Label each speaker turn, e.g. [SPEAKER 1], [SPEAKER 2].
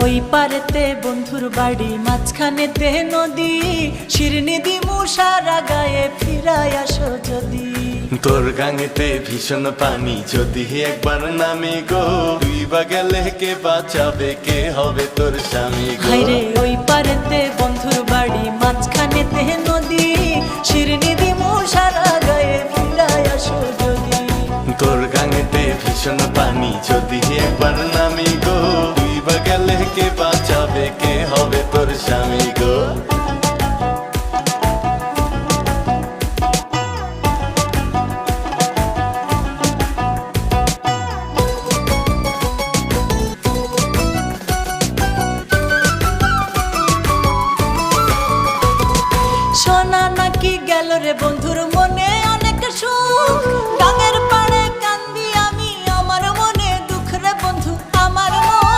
[SPEAKER 1] ওই পারেতে বন্ধুর বাড়ি, মাঝখানেতে নদী, শিরনি দিমু সারা গায়ে, ফিরাই আসো যদি।
[SPEAKER 2] তোর গাঙেতে ভীষণ পানি, যদি একবার নামি গো, তুই বা গেলে কে বাঁচাবে, কে হবে তোর স্বামী গো?
[SPEAKER 1] হায়রে ওই পারেতে বন্ধুর বাড়ি, মাঝখানেতে নদী, শিরনি দিমু সারা গায়ে, ফিরাই আসো যদি।
[SPEAKER 2] তোর গাঙেতে ভীষণ পানি, যদি একবার নামি